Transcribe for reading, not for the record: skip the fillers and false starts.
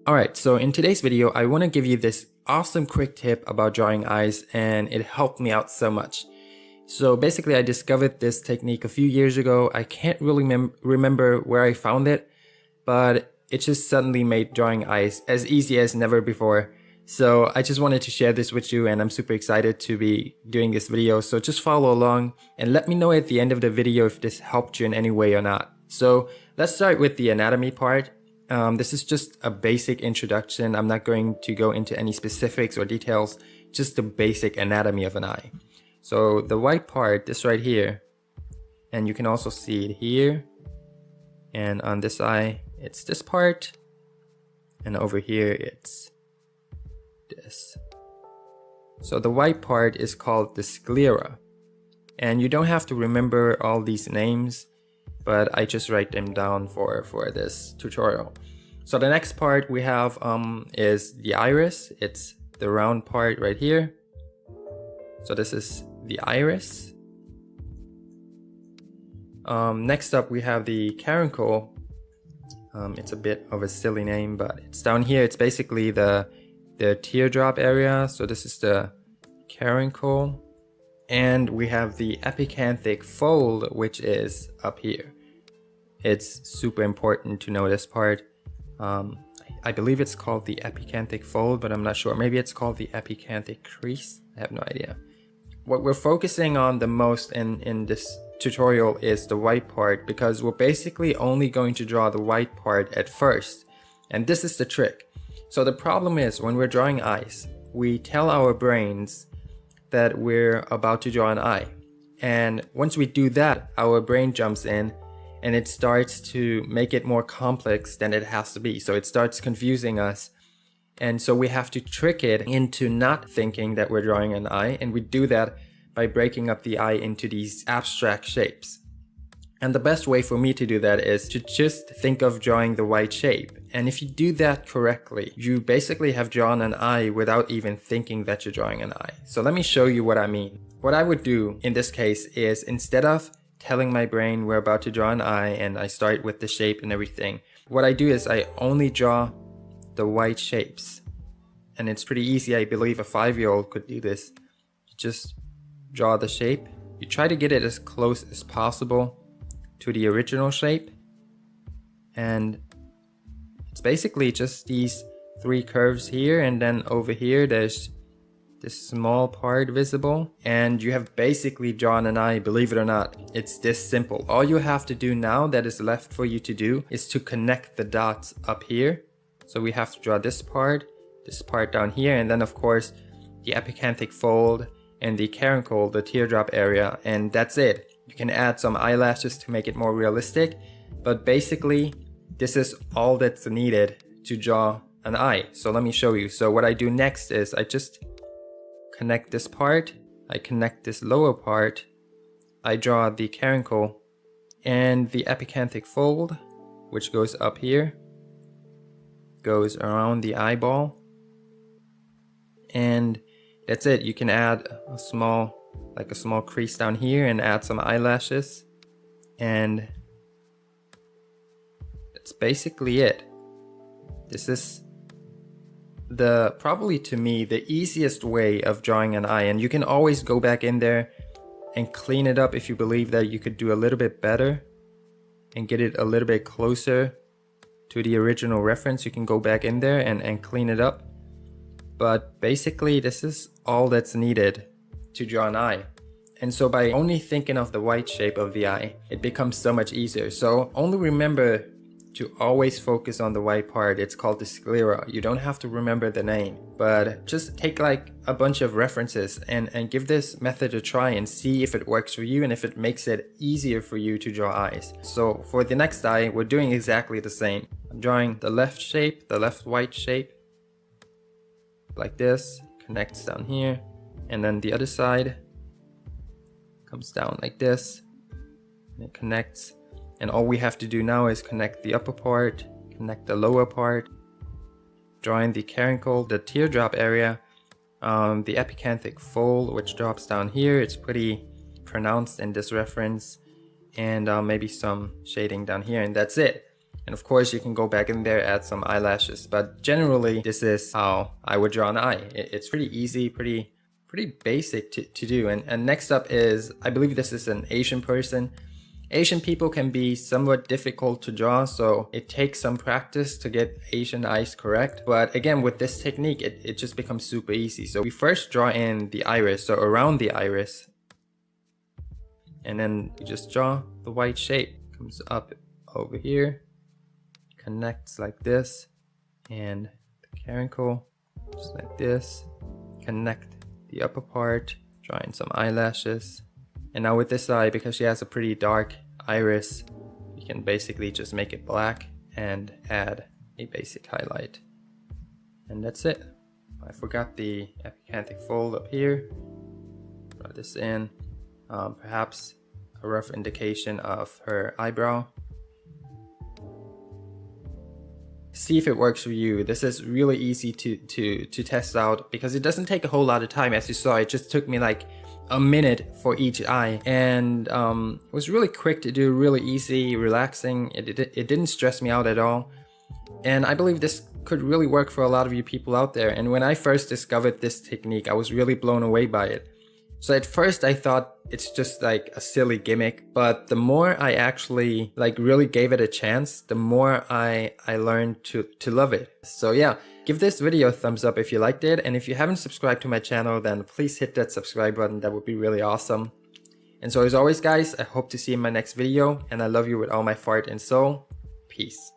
Alright, so in today's video, I want to give you this awesome quick tip about drawing eyes, and it helped me out so much. So basically, I discovered this technique a few years ago. I can't really remember where I found it, but it just suddenly made drawing eyes as easy as never before. So I just wanted to share this with you, and I'm super excited to be doing this video. So just follow along and let me know at the end of the video if this helped you in any way or not. So let's start with the anatomy part. This is just a basic introduction. I'm not going to go into any specifics or details, just the basic anatomy of an eye. So the white part, this right here, and you can also see it here, and on this eye, it's this part, and over here, it's this. So the white part is called the sclera, and you don't have to remember all these names, but I just write them down for this tutorial. So the next part we have is the iris. It's the round part right here. So this is the iris. Next up we have the caruncle. It's a bit of a silly name, but it's down here. It's basically the teardrop area. So this is the caruncle. And we have the epicanthic fold, which is up here. It's super important to know this part. I believe it's called the epicanthic fold, but I'm not sure. Maybe it's called the epicanthic crease. I have no idea. What we're focusing on the most in this tutorial is the white part, because we're basically only going to draw the white part at first. And this is the trick. So the problem is, when we're drawing eyes, we tell our brains that we're about to draw an eye. And once we do that, our brain jumps in and it starts to make it more complex than it has to be. So it starts confusing us. And so we have to trick it into not thinking that we're drawing an eye. And we do that by breaking up the eye into these abstract shapes. And the best way for me to do that is to just think of drawing the white shape. And if you do that correctly, you basically have drawn an eye without even thinking that you're drawing an eye. So let me show you what I mean. What I would do in this case is, instead of telling my brain we're about to draw an eye and I start with the shape and everything, what I do is I only draw the white shapes. And it's pretty easy. I believe a 5-year-old could do this. You just draw the shape. You try to get it as close as possible to the original shape. And it's basically just these 3 curves here, and then over here there's this small part visible, and you have basically drawn an eye. Believe it or not, it's this simple. All you have to do now that is left for you to do is to connect the dots up here. So we have to draw this part down here, and then of course the epicanthic fold and the caruncle, the teardrop area, and that's it. You can add some eyelashes to make it more realistic, but basically this is all that's needed to draw an eye. So let me show you. So what I do next is I just connect this part, I connect this lower part, I draw the caruncle and the epicanthic fold, which goes up here, goes around the eyeball, and that's it. You can add a small crease down here and add some eyelashes, and that's basically it. This is probably to me the easiest way of drawing an eye, and you can always go back in there and clean it up if you believe that you could do a little bit better and get it a little bit closer to the original reference. You can go back in there and clean it up, but basically this is all that's needed to draw an eye. And so by only thinking of the white shape of the eye, it becomes so much easier. So only remember to always focus on the white part. It's called the sclera. You don't have to remember the name, but just take like a bunch of references and give this method a try and see if it works for you and if it makes it easier for you to draw eyes. So for the next eye, we're doing exactly the same. I'm drawing the left shape, the left white shape, like this, connects down here, and then the other side comes down like this, and it connects. And all we have to do now is connect the upper part, connect the lower part, drawing the caruncle, the teardrop area, the epicanthic fold, which drops down here. It's pretty pronounced in this reference, and maybe some shading down here, and that's it. And of course you can go back in there, add some eyelashes, but generally this is how I would draw an eye. It's pretty easy, pretty basic to do. And next up is, I believe this is an Asian person. Asian people can be somewhat difficult to draw, so it takes some practice to get Asian eyes correct. But again, with this technique, it just becomes super easy. So we first draw in the iris, so around the iris. And then we just draw the white shape. Comes up over here, connects like this, and the caruncle, just like this. Connect the upper part, draw in some eyelashes. And now with this eye, because she has a pretty dark iris, we can basically just make it black and add a basic highlight. And that's it. I forgot the epicanthic fold up here. Draw this in. Perhaps a rough indication of her eyebrow. See if it works for you. This is really easy to test out because it doesn't take a whole lot of time. As you saw, it just took me like a minute for each eye, and it was really quick to do, really easy, relaxing. It didn't stress me out at all, and I believe this could really work for a lot of you people out there. And when I first discovered this technique, I was really blown away by it. So at first I thought it's just like a silly gimmick, but the more I actually like really gave it a chance, the more I learned to love it. So yeah, give this video a thumbs up if you liked it, and if you haven't subscribed to my channel, then please hit that subscribe button. That would be really awesome. And so as always guys, I hope to see you in my next video, and I love you with all my heart and soul. Peace.